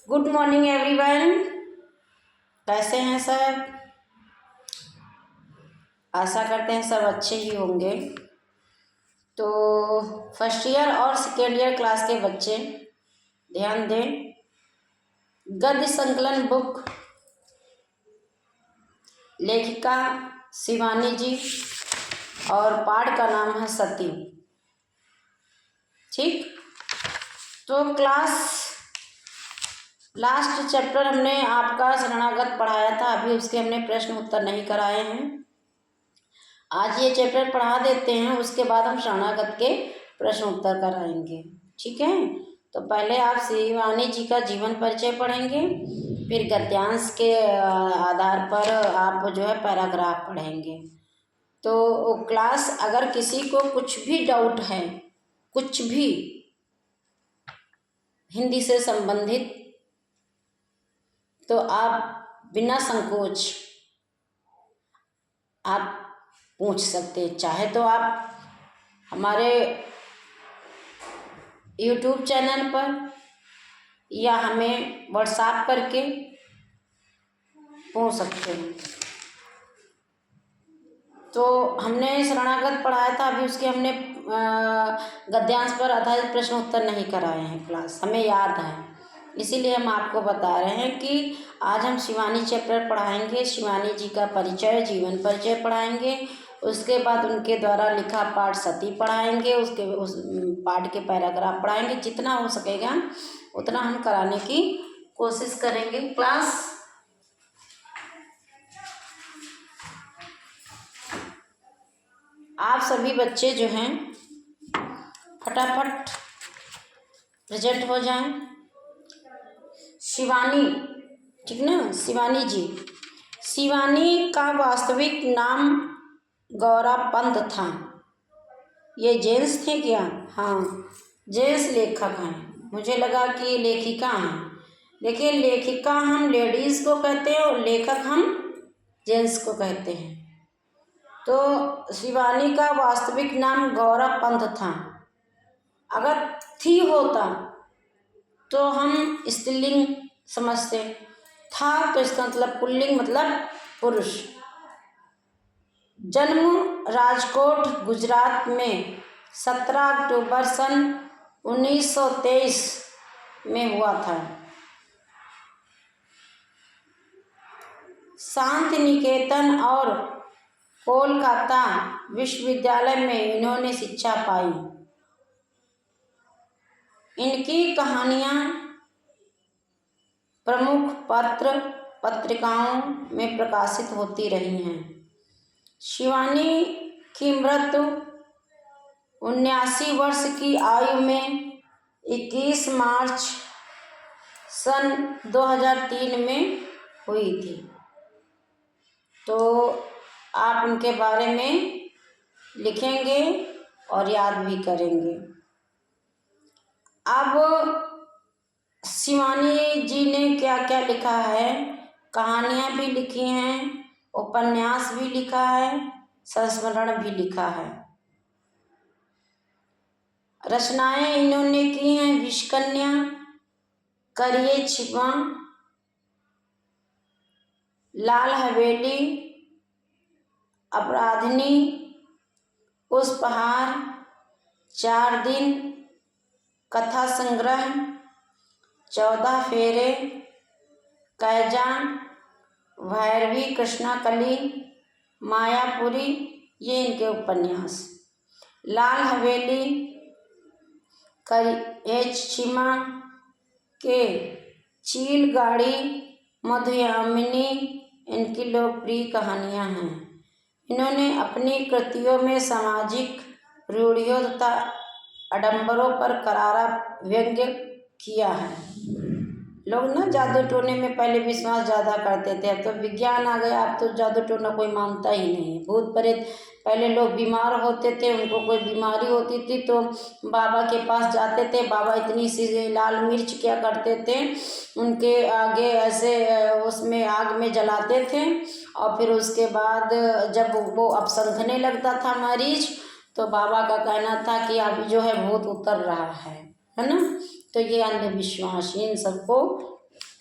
Good morning everyone. कैसे हैं सब? आशा करते हैं सब अच्छे ही होंगे। तो फर्स्ट ईयर और सेकेंड ईयर क्लास के बच्चे ध्यान दें। गद्य संकलन बुक, लेखिका शिवानी जी और पाठ का नाम है सती। ठीक, तो क्लास लास्ट चैप्टर हमने आपका शरणागत पढ़ाया था, अभी उसके हमने प्रश्न उत्तर नहीं कराए हैं। आज ये चैप्टर पढ़ा देते हैं, उसके बाद हम शरणागत के प्रश्न उत्तर कराएंगे। ठीक है, तो पहले आप शिवानी जी का जीवन परिचय पढ़ेंगे, फिर गद्यांश के आधार पर आप जो है पैराग्राफ पढ़ेंगे। तो क्लास अगर किसी को कुछ भी डाउट है, कुछ भी हिंदी से संबंधित, तो आप बिना संकोच आप पूछ सकते हैं। चाहे तो आप हमारे YouTube चैनल पर या हमें व्हाट्सएप करके पूछ सकते हैं। तो हमने शरणागत पढ़ाया था, अभी उसके हमने गद्यांश पर आधारित प्रश्न उत्तर नहीं कराए हैं। क्लास हमें याद है, इसीलिए हम आपको बता रहे हैं कि आज हम शिवानी चैप्टर पढ़ाएंगे। शिवानी जी का परिचय, जीवन परिचय पढ़ाएंगे। उसके बाद उनके द्वारा लिखा पाठ सती पढ़ाएंगे। उस पाठ के पैराग्राफ पढ़ाएंगे। जितना हो सकेगा उतना हम कराने की कोशिश करेंगे। क्लास आप सभी बच्चे जो हैं फटाफट प्रेजेंट हो जाएं। शिवानी, ठीक ना, शिवानी जी। शिवानी का वास्तविक नाम गौरा पंत था। ये जेंट्स थे क्या? हाँ, जेंट्स लेखक हैं। मुझे लगा कि लेखिका हैं। देखिए, लेखिका हम लेडीज़ को कहते हैं और लेखक हम जेंट्स को कहते हैं। तो शिवानी का वास्तविक नाम गौरा पंत था। अगर थी होता तो हम स्त्रीलिंग समझते, था तो इसका मतलब पुल्लिंग, मतलब पुरुष। जन्म राजकोट गुजरात में 17 अक्टूबर सन 1923 में हुआ था। शांति निकेतन और कोलकाता विश्वविद्यालय में इन्होंने शिक्षा पाई। इनकी कहानियाँ प्रमुख पत्र पत्रिकाओं में प्रकाशित होती रही हैं। शिवानी की मृत्यु 79 वर्ष की आयु में 21 मार्च सन 2003 में हुई थी। तो आप उनके बारे में लिखेंगे और याद भी करेंगे। अब शिवानी जी ने क्या क्या लिखा है? कहानियाँ भी लिखी हैं, उपन्यास भी लिखा है, संस्मरण भी लिखा है। रचनाएं इन्होंने की हैं विषकन्या, करिए छिपा, लाल हवेली, अपराधिनी, पुष्पहार, 4 दिन, कथा संग्रह, 14 फेरे, कैजान, भैरवी कृष्णाकली, मायापुरी, ये इनके उपन्यास। लाल हवेली, करिएछिमा के चील गाड़ी, मधुयामिनी इनकी लोकप्रिय कहानियाँ हैं। इन्होंने अपनी कृतियों में सामाजिक रूढ़ियों तथा आडंबरों पर करारा व्यंग्य किया है। लोग ना जादू टोने में पहले विश्वास ज़्यादा करते थे, अब तो विज्ञान आ गया, अब तो जादू टोना कोई मानता ही नहीं है। भूत प्रेत, पहले लोग बीमार होते थे, उनको कोई बीमारी होती थी तो बाबा के पास जाते थे। बाबा इतनी सी लाल मिर्च क्या करते थे, उनके आगे ऐसे उसमें आग में जलाते थे, और फिर उसके बाद जब वो अपसंखने लगता था मरीज, तो बाबा का कहना था कि अब जो है भूत उतर रहा है ना। तो ये अंधविश्वास, इन सबको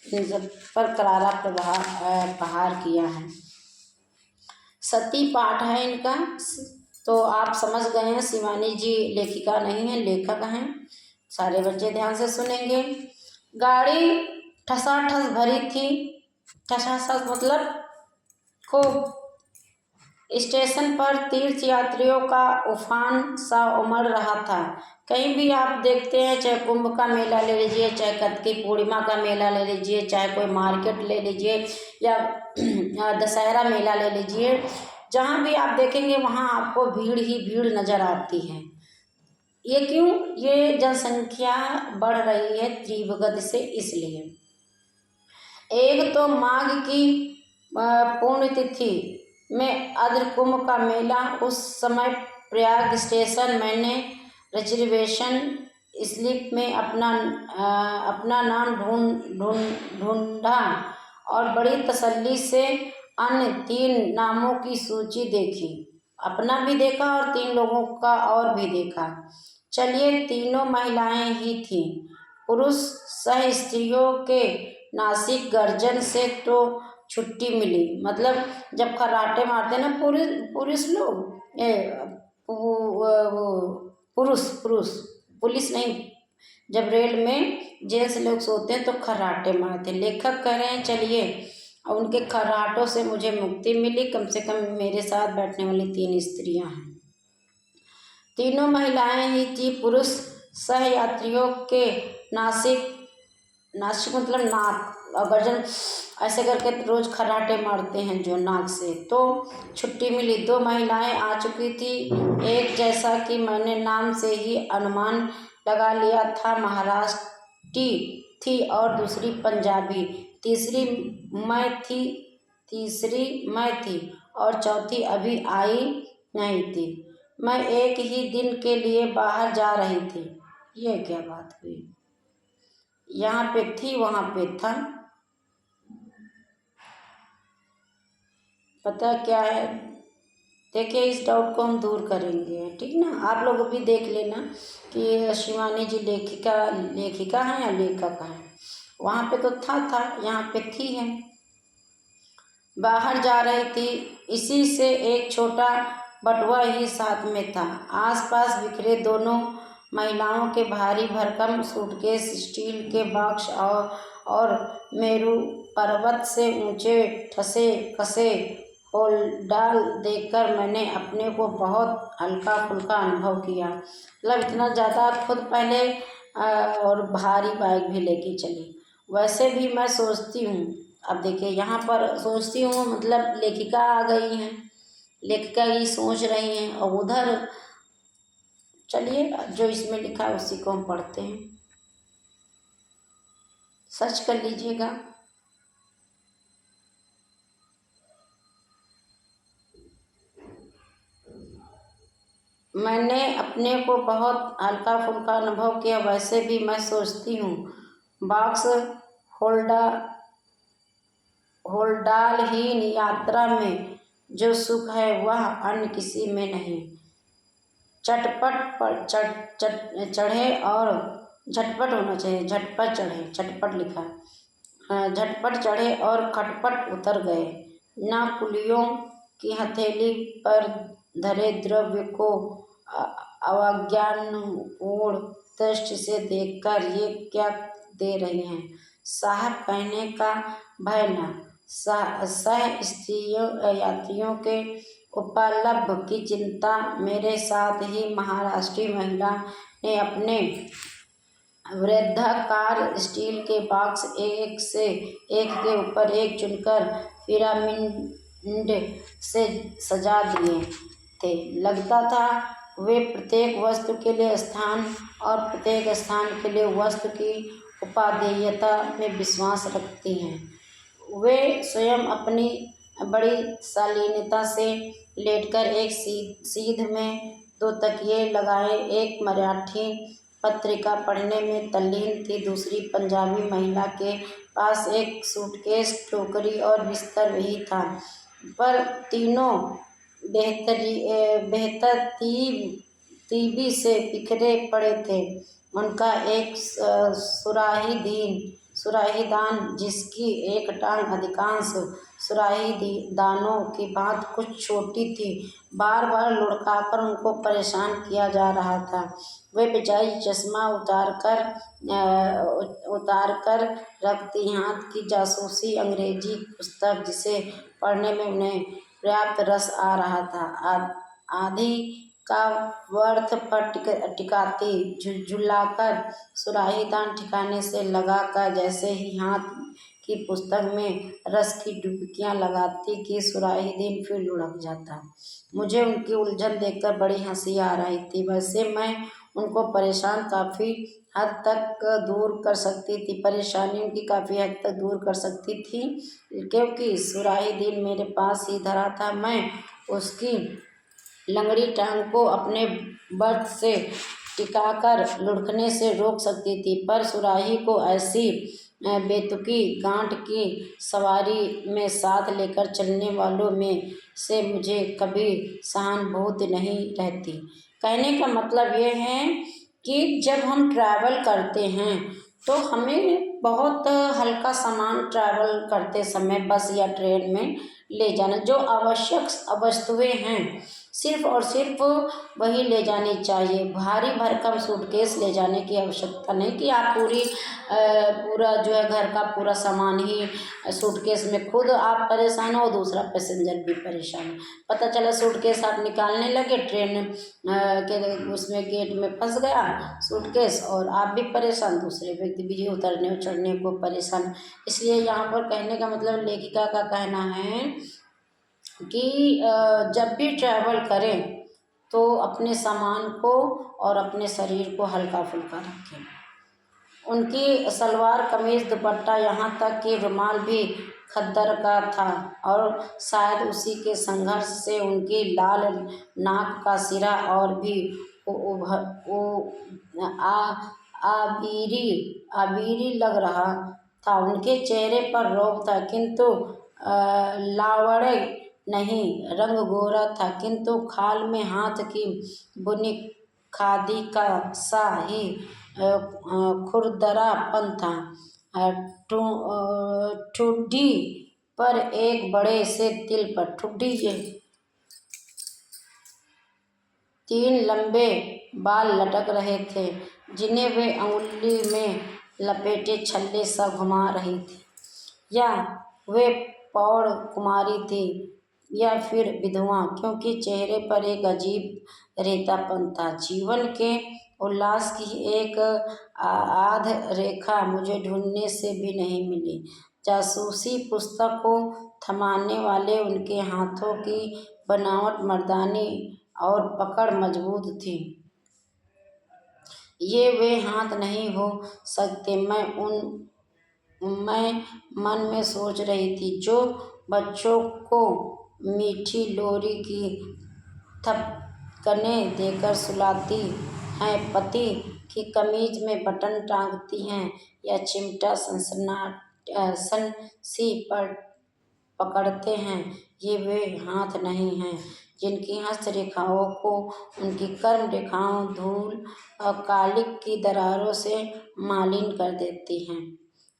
इन सब पर करारा प्रहार किया है। सती पाठ है इनका। तो आप समझ गए हैं, शिवानी जी लेखिका नहीं है, लेखक हैं। सारे बच्चे ध्यान से सुनेंगे। गाड़ी ठसाठस भरी थी। ठसाठस मतलब खूब। स्टेशन पर तीर्थ यात्रियों का उफान सा उमड़ रहा था। कहीं भी आप देखते हैं, चाहे कुंभ का मेला ले लीजिए, चाहे कार्तिकी पूर्णिमा का मेला ले लीजिए, चाहे कोई मार्केट ले लीजिए, या दशहरा मेला ले लीजिए, जहाँ भी आप देखेंगे वहाँ आपको भीड़ ही भीड़ नज़र आती है। ये क्यों? ये जनसंख्या बढ़ रही है तीव्र गति से, इसलिए। एक तो माघ की पुण्यतिथि में अद्र कुंभ का मेला, उस समय प्रयाग स्टेशन मैंने रिजर्वेशन स्लिप में अपना नाम ढूंढा और बड़ी तसल्ली से अन्य 3 नामों की सूची देखी। अपना भी देखा और 3 लोगों का और भी देखा। चलिए, तीनों महिलाएं ही थीं। पुरुष सह स्त्रियों के नासिक गर्जन से तो छुट्टी मिली। मतलब जब खर्राटे मारते ना पुरुष लोग, पुरुष पुलिस नहीं, जब रेल में जेंट्स लोग सोते हैं तो खर्राटे मारते हैं। लेखक कह रहे हैं चलिए, और उनके खर्राटों से मुझे मुक्ति मिली। कम से कम मेरे साथ बैठने वाली 3 स्त्रियां हैं। तीनों महिलाएं ही थी। पुरुष सह यात्रियों के नासिक मतलब नाक और गर्जन ऐसे करके रोज खर्राटे मारते हैं जो नाक से, तो छुट्टी मिली। 2 महिलाएं आ चुकी थी। एक, जैसा कि मैंने नाम से ही अनुमान लगा लिया था, महाराष्ट्री थी और दूसरी पंजाबी। तीसरी मैं थी और चौथी अभी आई नहीं थी। मैं एक ही दिन के लिए बाहर जा रही थी। ये क्या बात हुई? यहाँ पे थी, वहाँ पे था। पता क्या है? देखिए, इस डाउट को हम दूर करेंगे, ठीक ना। आप लोग भी देख लेना कि शिवानी जी लेखिका हैं या लेखक हैं। वहाँ पे तो था, यहाँ पे थी है। बाहर जा रही थी, इसी से एक छोटा बटुआ ही साथ में था। आसपास बिखरे दोनों महिलाओं के भारी भरकम सूटकेस, स्टील के बॉक्स और मेरू पर्वत से ऊंचे ठसे कसे होलडाल देखकर मैंने अपने को बहुत हल्का फुल्का अनुभव किया। मतलब इतना ज़्यादा खुद पहले और भारी बैग भी लेके चली। वैसे भी मैं सोचती हूँ, अब देखिए यहाँ पर सोचती हूँ मतलब लेखिका आ गई हैं, लेखिका ही सोच रही हैं। और उधर चलिए, जो इसमें लिखा है उसी को हम पढ़ते हैं। सर्च कर लीजिएगा। मैंने अपने को बहुत हल्का फुल्का अनुभव किया। वैसे भी मैं सोचती हूँ, बॉक्स होल्डालहीन यात्रा में जो सुख है वह अन्य किसी में नहीं। चढ़े और झटपट होना चाहिए, झटपट चढ़े, झटपट लिखा, झटपट चढ़े और खटपट उतर गए। ना कुलियों की हथेली पर धरे द्रव्य को अवज्ञापूर्ण दृष्टि से देखकर ये क्या दे रही हैं। साहब कहने का भय न। सह स्त्रियों यात्रियों के उपलब्ध की चिंता। मेरे साथ ही महाराष्ट्रीय महिला ने अपने वृद्धाकार स्टील के बॉक्स एक से एक के ऊपर एक चुनकर पिरामिड से सजा दिए थे। लगता था वे प्रत्येक वस्तु के लिए स्थान और प्रत्येक स्थान के लिए वस्तु की उपादेयता में विश्वास रखती हैं। वे स्वयं अपनी बड़ी शालीनता से लेटकर एक सीध में 2 तकिए लगाए एक मराठी पत्रिका पढ़ने में तल्लीन थी। दूसरी पंजाबी महिला के पास एक सूटकेस, टोकरी और बिस्तर भी था, पर तीनों बेतरतीबी से बिखरे पड़े थे। उनका एक सुराहीदार सुराहीदान, जिसकी एक टांग अधिकांश सुराहीदानों की भांति कुछ छोटी थी, बार बार लुढ़काकर उनको परेशान किया जा रहा था। वे बेचारी चश्मा उतार कर रखती, हाथ की जासूसी अंग्रेजी पुस्तक जिसे पढ़ने में उन्हें पर्याप्त रस आ रहा था, आधी का वर्थ पर टिकाती, झुलाकर सुराहीदान ठिकाने से लगाकर जैसे ही हाथ की पुस्तक में रस की डुबकियां लगाती कि सुराहीदान फिर लुढ़क जाता। मुझे उनकी उलझन देखकर बड़ी हंसी आ रही थी। वैसे मैं उनको काफ़ी हद तक दूर कर सकती थी, परेशानी उनकी काफ़ी हद तक दूर कर सकती थी, क्योंकि सुराहीदान मेरे पास ही धरा था। मैं उसकी लंगड़ी टांग को अपने बर्थ से टिकाकर लुढ़कने से रोक सकती थी, पर सुराही को ऐसी बेतुकी गांठ की सवारी में साथ लेकर चलने वालों में से मुझे कभी सहानुभूति नहीं रहती। कहने का मतलब ये है कि जब हम ट्रैवल करते हैं तो हमें बहुत हल्का सामान ट्रैवल करते समय बस या ट्रेन में ले जाना, जो आवश्यक वस्तुएं हैं सिर्फ और सिर्फ वही ले जानी चाहिए। भारी भरकम सूटकेस ले जाने की आवश्यकता नहीं कि आप पूरा जो है घर का पूरा सामान ही सूटकेस में खुद आप परेशान हो, दूसरा पैसेंजर भी परेशान हो। पता चला सूटकेस आप निकालने लगे, ट्रेन के उसमें गेट में फंस गया सूटकेस और आप भी परेशान, दूसरे व्यक्ति भी उतरने और चढ़ने को परेशान। इसलिए यहाँ पर कहने का मतलब लेखिका का कहना है कि जब भी ट्रैवल करें तो अपने सामान को और अपने शरीर को हल्का फुल्का रखें। उनकी सलवार कमीज दुपट्टा यहाँ तक कि रुमाल भी खद्दर का था और शायद उसी के संघर्ष से उनकी लाल नाक का सिरा और भी आबिरी लग रहा था। उनके चेहरे पर रोब था किंतु लावण्य नहीं, रंग गोरा था किंतु खाल में हाथ की बुनी खादी का सा ही खुरदरापन था। ठुड्डी पर एक बड़े से तिल पर ठुड्डी के 3 लंबे बाल लटक रहे थे, जिन्हें वे अंगुली में लपेटे छल्ले सा घुमा रही थी। या वे प्रौढ़ कुमारी थी या फिर विधवा, क्योंकि चेहरे पर एक अजीब रेतापन था। जीवन के उल्लास की एक आध रेखा मुझे ढूंढने से भी नहीं मिली। जासूसी पुस्तक को थमाने वाले उनके हाथों की बनावट मर्दानी और पकड़ मजबूत थी। ये वे हाथ नहीं हो सकते, मैं मन में सोच रही थी, जो बच्चों को मीठी लोरी की थपकनें देकर सुलाती हैं, पति की कमीज में बटन टाँगती हैं या चिमटा सनसी पर पकड़ते हैं। ये वे हाथ नहीं हैं जिनकी हस्तरेखाओं को उनकी कर्म रेखाओं धूल और कालिक की दरारों से मालिन कर देती हैं।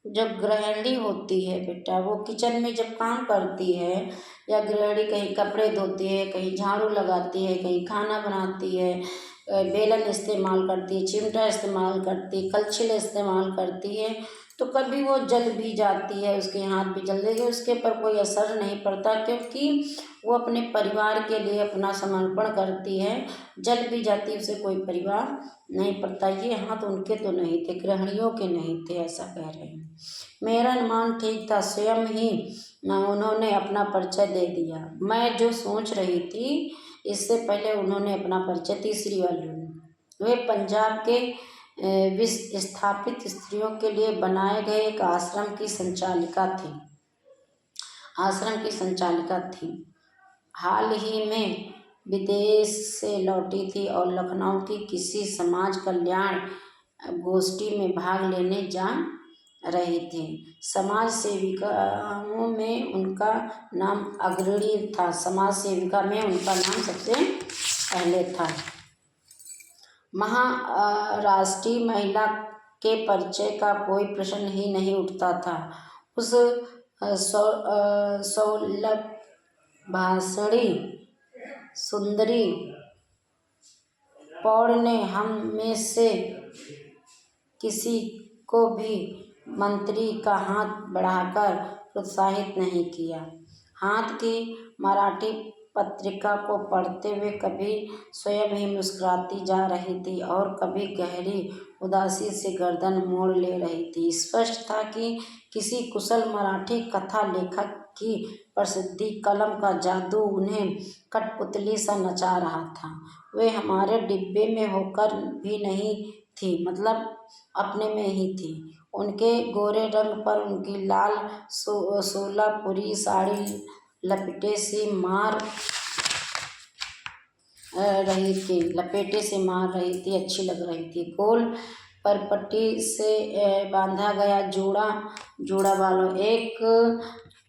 जो गृहिणी होती है बेटा, वो किचन में जब काम करती है या गृहिणी कहीं कपड़े धोती है, कहीं झाड़ू लगाती है, कहीं खाना बनाती है, बेलन इस्तेमाल करती है, चिमटा इस्तेमाल करती है, कलछिल इस्तेमाल करती है, तो कभी वो जल भी जाती है, उसके हाथ भी जल देंगे, उसके पर कोई असर नहीं पड़ता, क्योंकि वो अपने परिवार के लिए अपना समर्पण करती है। जल भी जाती है, उसे कोई परिवार नहीं पड़ता। ये हाथ उनके तो नहीं थे, गृहिणियों के नहीं थे, ऐसा कह रहे हैं। मेरा अनुमान ठीक था, स्वयं ही उन्होंने अपना परिचय दे दिया। मैं जो सोच रही थी इससे पहले उन्होंने अपना परिचय, तीसरी वाली, वे पंजाब के विस्थापित स्त्रियों के लिए बनाए गए एक आश्रम की संचालिका थी। हाल ही में विदेश से लौटी थी और लखनऊ की किसी समाज कल्याण गोष्ठी में भाग लेने जा रही थी। समाज सेविकाओं में उनका नाम अग्रणी था, समाज सेविका में उनका नाम सबसे पहले था। महाराष्ट्रीय महिला के परिचय का कोई प्रश्न ही नहीं उठता था। उस सौलभ भाषणी सुंदरी पौड़ ने हम में से किसी को भी मंत्री का हाथ बढ़ाकर प्रोत्साहित नहीं किया। हाथ की मराठी पत्रिका को पढ़ते हुए कभी स्वयं ही मुस्कुराती जा रही थी और कभी गहरी उदासी से गर्दन मोड़ ले रही थी। स्पष्ट था कि किसी कुशल मराठी कथा लेखक की प्रसिद्धि कलम का जादू उन्हें कठपुतली सा नचा रहा था। वे हमारे डिब्बे में होकर भी नहीं थी, मतलब अपने में ही थी। उनके गोरे रंग पर उनकी लाल सोलापुरी साड़ी लपेटे से मार रही थी, अच्छी लग रही थी। गोल पर पट्टी से बांधा गया जोड़ा बालों एक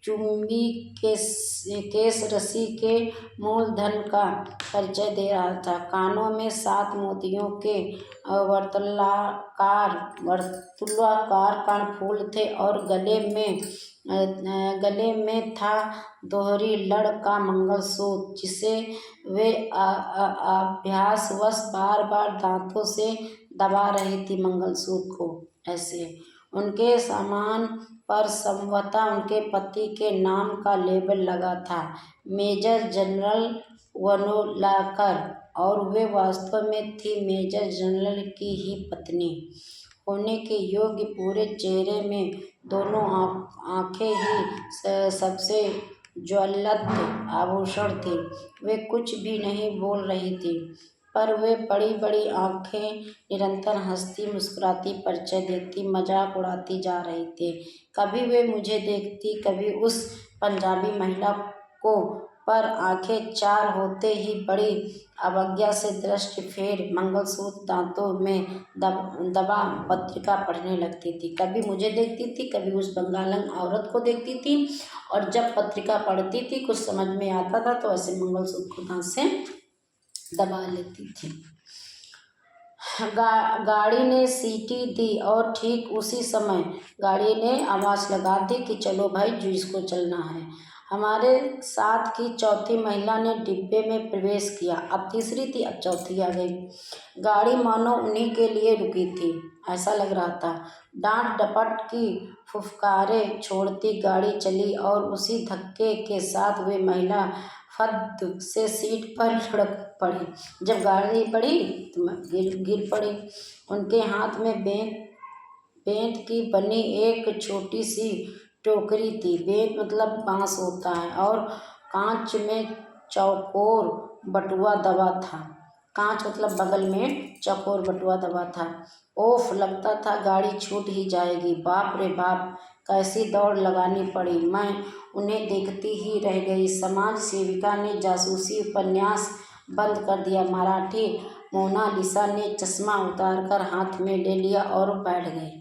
चुंबी केस रस्सी के मूलधन का परिचय दे रहा था। कानों में 7 मोतियों के वर्तुलाकार कर्णफूल थे और गले में था दोहरी लड़ का मंगलसूत्र, जिसे वे अभ्यासवश बार बार दांतों से दबा रही थी। मंगलसूत्र को ऐसे उनके सामान पर संभवतः उनके पति के नाम का लेबल लगा था, मेजर जनरल वनोलाकर, और वे वास्तव में थी मेजर जनरल की ही पत्नी होने के योग्य। पूरे चेहरे में दोनों आंखें ही सबसे ज्वलंत आभूषण थी। वे कुछ भी नहीं बोल रही थी, पर वे बड़ी बड़ी आंखें निरंतर हंसती मुस्कुराती, परिचय देती, मजाक उड़ाती जा रही थी। कभी वे मुझे देखती, कभी उस पंजाबी महिला को, पर आंखें 4 होते ही बड़ी अवज्ञा से दृष्टि फेर मंगलसूत्र दांतों में दबा पत्रिका पढ़ने लगती थी। कभी मुझे देखती थी, कभी उस बंगालन औरत को देखती थी, और जब पत्रिका पढ़ती थी कुछ समझ में आता था तो ऐसे मंगलसूत्र को दांत से दबा लेती थी। गाड़ी ने सीटी दी और ठीक उसी समय गाड़ी ने आवाज़ लगा दी कि चलो भाई, जुइस को चलना है। हमारे साथ की चौथी महिला ने डिब्बे में प्रवेश किया। अब तीसरी थी, अब चौथी आ गई। गाड़ी मानो उन्हीं के लिए रुकी थी, ऐसा लग रहा था। डांट डपट की फुफकारे छोड़ती गाड़ी चली और उसी धक्के के साथ वे महिला फद से सीट पर लुढ़क पड़ी। जब गाड़ी पड़ी तो गिर पड़ी। उनके हाथ में बेंत की बनी एक छोटी सी टोकरी थी। बेंत मतलब बांस होता है, और कांच में चौकोर बटुआ दबा था। कांच मतलब बगल में चौकोर बटुआ दबा था। ओफ, लगता था गाड़ी छूट ही जाएगी। बाप रे बाप, कैसी दौड़ लगानी पड़ी। मैं उन्हें देखती ही रह गई। समाज सेविका ने जासूसी उपन्यास बंद कर दिया। मराठी मोनालिसा ने चश्मा उतारकर हाथ में ले लिया और बैठ गई।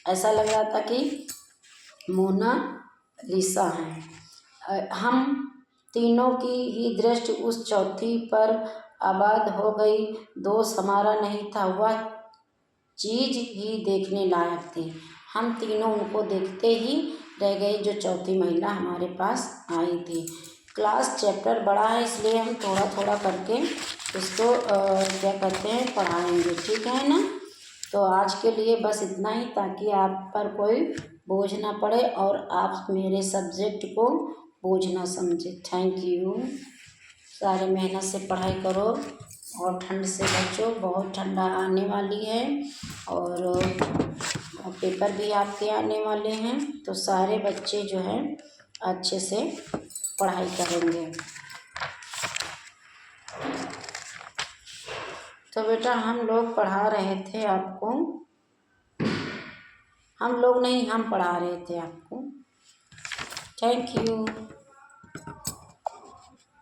ऐसा लग रहा था कि मोनालिसा है। हम तीनों की ही दृष्टि उस चौथी पर आबाद हो गई। दोष हमारा नहीं था, वह चीज ही देखने लायक थी। हम तीनों उनको देखते ही रह गए जो चौथी महिला हमारे पास आई थी। क्लास चैप्टर बड़ा है, इसलिए हम थोड़ा थोड़ा करके इसको क्या कहते हैं, पढ़ाएंगे, ठीक है ना। तो आज के लिए बस इतना ही, ताकि आप पर कोई बोझ ना पड़े और आप मेरे सब्जेक्ट को बोझ ना समझे। Thank you. सारे मेहनत से पढ़ाई करो और ठंड से बचो। बहुत ठंडा आने वाली है और पेपर भी आपके आने वाले हैं, तो सारे बच्चे जो हैं अच्छे से पढ़ाई करेंगे। तो बेटा हम लोग पढ़ा रहे थे आपको, हम लोग नहीं, हम पढ़ा रहे थे आपको। Thank you.